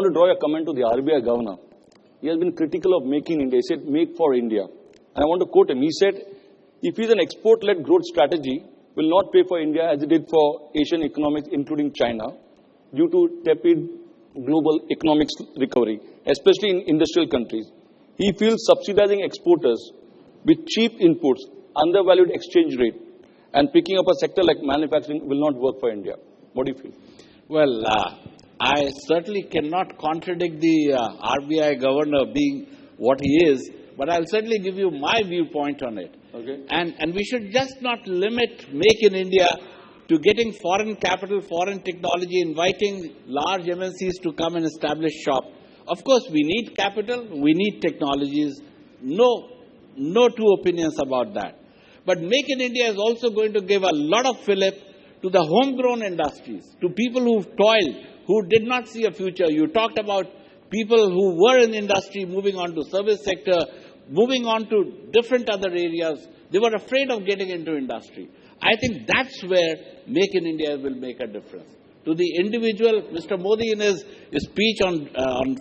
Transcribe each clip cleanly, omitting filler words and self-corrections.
want to draw a comment to the RBI governor. He has been critical of Make in India. He said, make for India. And I want to quote him. He said, if it's an export-led growth strategy, will not pay for India as it did for Asian economies, including China, due to tepid global economic recovery, especially in industrial countries. He feels subsidizing exporters with cheap inputs, undervalued exchange rate, and picking up a sector like manufacturing will not work for India. What do you feel? Well, I certainly cannot contradict the RBI governor being what he is, but I'll certainly give you my viewpoint on it. Okay. And we should just not limit Make in India to getting foreign capital, foreign technology, inviting large MNCs to come and establish shop. Of course, we need capital, we need technologies. No two opinions about that. But Make in India is also going to give a lot of fillip to the homegrown industries, to people who've toiled, who did not see a future. You talked about people who were in industry moving on to service sector, moving on to different other areas. They were afraid of getting into industry. I think that's where Make in India will make a difference. To the individual, Mr. Modi in his speech on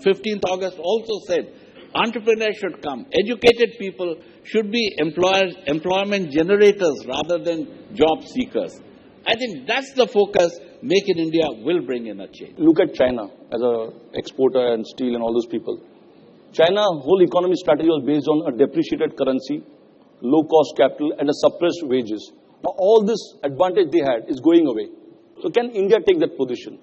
15th August also said, entrepreneurs should come. Educated people should be employment generators rather than job seekers. I think that's the focus. Make in India will bring in a change. Look at China as an exporter and steel and all those people. China's whole economy strategy was based on a depreciated currency, low-cost capital, and a suppressed wages. Now, all this advantage they had is going away. So can India take that position?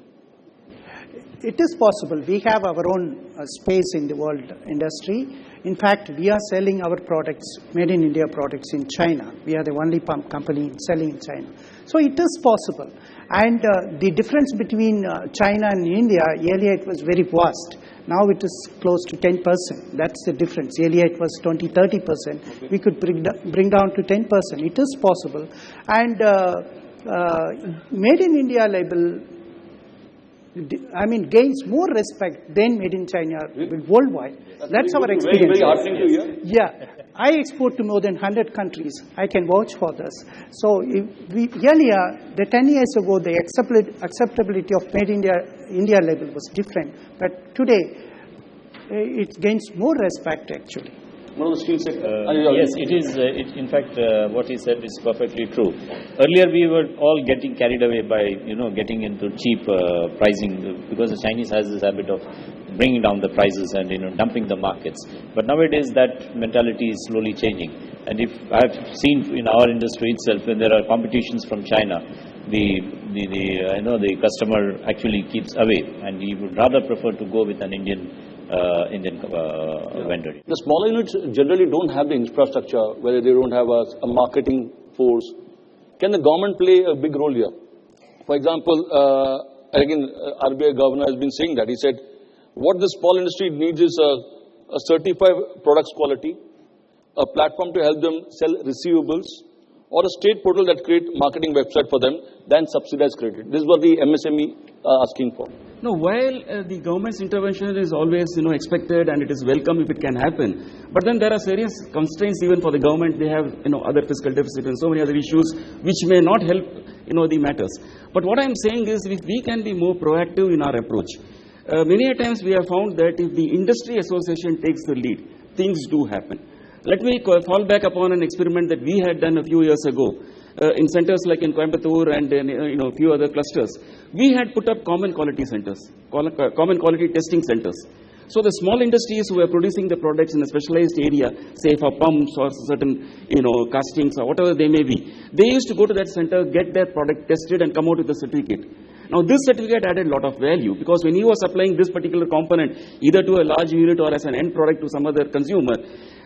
It is possible. We have our own space in the world industry. In fact, we are selling our products, made in India products in China. We are the only pump company selling in China. So it is possible. And the difference between China and India, earlier it was very vast. Now it is close to 10%. That's the difference. Earlier it was 20-30%. Okay. We could bring down to 10%. It is possible. And Made in India label, gains more respect than Made in China worldwide. That's our experience. Very heartening to hear. Yeah. I export to more than 100 countries. I can vouch for this. So earlier, 10 years ago, the acceptability of Made in India label was different. But today, it gains more respect actually. One of the steel sector. Yes, it is. In fact, what he said is perfectly true. Earlier, we were all getting carried away by, getting into cheap pricing because the Chinese has this habit of bringing down the prices and, dumping the markets. But nowadays, that mentality is slowly changing. And if I've seen in our industry itself, when there are competitions from China, the customer actually keeps away, and he would rather prefer to go with an Indian vendor. The smaller units generally don't have the infrastructure, whether they don't have a marketing force. Can the government play a big role here? For example, again, RBI governor has been saying that. He said, what the small industry needs is a certified products quality, a platform to help them sell receivables, or a state portal that create marketing website for them, then subsidized credit. This is what the MSME asking for. No, while the government's intervention is always, expected and it is welcome if it can happen, but then there are serious constraints even for the government. They have, other fiscal deficit and so many other issues which may not help, the matters. But what I'm saying is if we can be more proactive in our approach. Many a times we have found that if the industry association takes the lead, things do happen. Let me fall back upon an experiment that we had done a few years ago. In centers like in Coimbatore and a few other clusters, we had put up common quality centers, common quality testing centers. So the small industries who were producing the products in a specialized area, say for pumps or certain castings or whatever they may be, they used to go to that center, get their product tested and come out with a certificate. Now this certificate added a lot of value because when you are supplying this particular component either to a large unit or as an end product to some other consumer,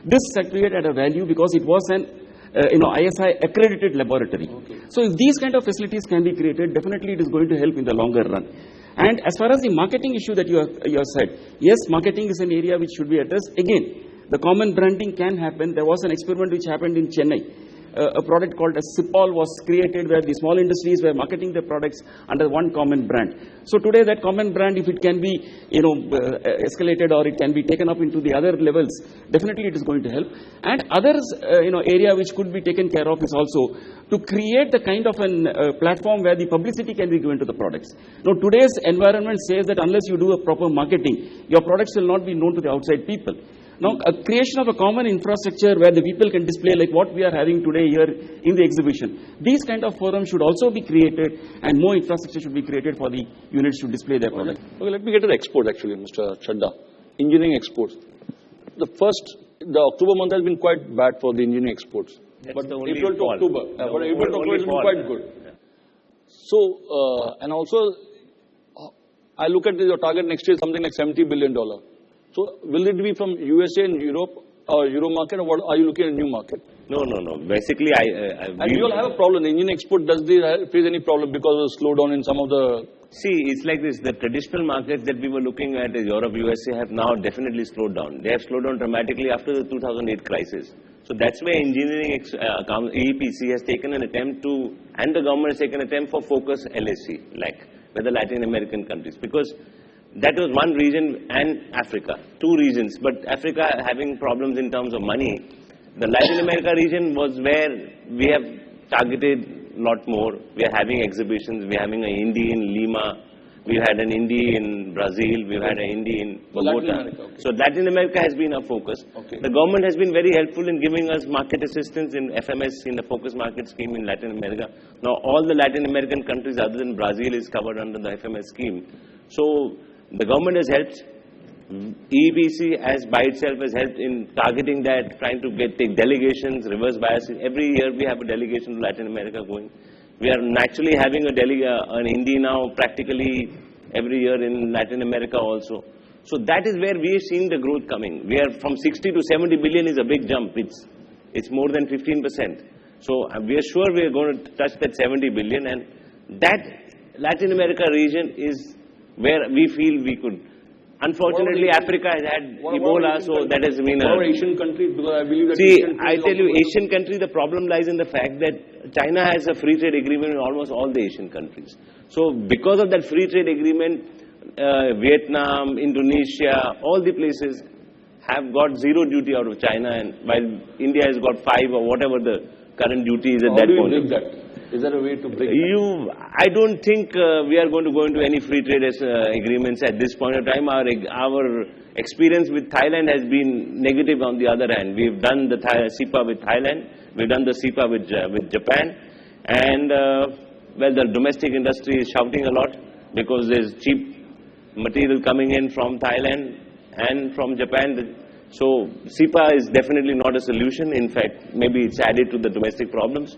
this certificate had a value because it was an ISI accredited laboratory. Okay. So if these kind of facilities can be created, definitely it is going to help in the longer run. And as far as the marketing issue that you have said, yes, marketing is an area which should be addressed. Again, the common branding can happen. There was an experiment which happened in Chennai. a product called as SIPOL was created, where the small industries were marketing their products under one common brand. So today that common brand, if it can be, escalated or it can be taken up into the other levels, definitely it is going to help. And others, area which could be taken care of is also to create the kind of an platform where the publicity can be given to the products. Now today's environment says that unless you do a proper marketing, your products will not be known to the outside people. Now, a creation of a common infrastructure where the people can display like what we are having today here in the exhibition. These kind of forums should also be created, and more infrastructure should be created for the units to display their product. Okay, let me get to the export actually, Mr. Chadda. Engineering exports. The October month has been quite bad for the engineering exports. But April to October has been quite good. Yeah. So, and also, I look at your target next year, something like $70 billion. So, will it be from USA and Europe or Euro market, or what are you looking at a new market? No. Basically, and you all have a problem. The Indian export, does they face any problem because of the slowdown in some of the... See, it's like this. The traditional markets that we were looking at, Europe, USA, have now definitely slowed down. They have slowed down dramatically after the 2008 crisis. So that's where engineering EEPC has taken an attempt to, and the government has taken an attempt for focus LAC, like with the Latin American countries. Because that was one region, and Africa, two regions. But Africa having problems in terms of money. The Latin America region was where we have targeted a lot more. We are having exhibitions. We are having an Indie in Lima. We've had an Indie in Brazil. We've had an Indie in Bogota. Okay. So Latin America has been our focus. Okay. The government has been very helpful in giving us market assistance in FMS, in the focus market scheme in Latin America. Now all the Latin American countries other than Brazil is covered under the FMS scheme. So the government has helped. EEPC as by itself has helped in targeting that, trying to take delegations, reverse bias. Every year we have a delegation to Latin America going. We are naturally having an Indie now practically every year in Latin America also. So that is where we are seeing the growth coming. We are from 60 to 70 billion is a big jump. It's more than 15%. So we are sure we are going to touch that 70 billion, and that Latin America region is where we feel we could. Unfortunately, Africa has had Ebola, so that has been a... Asian countries, because I believe that... See, I tell you, Asian countries, the problem lies in the fact that China has a free trade agreement with almost all the Asian countries. So, because of that free trade agreement, Vietnam, Indonesia, all the places have got zero duty out of China, and while India has got 5 or whatever the current duty is at that point. How do you break that? Is there a way to break that? I don't think we are going to go into any free trade agreements at this point of time. Our experience with Thailand has been negative on the other hand. We've done the CEPA with Thailand. We've done the CEPA with Japan. And, well, the domestic industry is shouting a lot because there's cheap material coming in from Thailand and from Japan. So CEPA is definitely not a solution. In fact, maybe it's added to the domestic problems.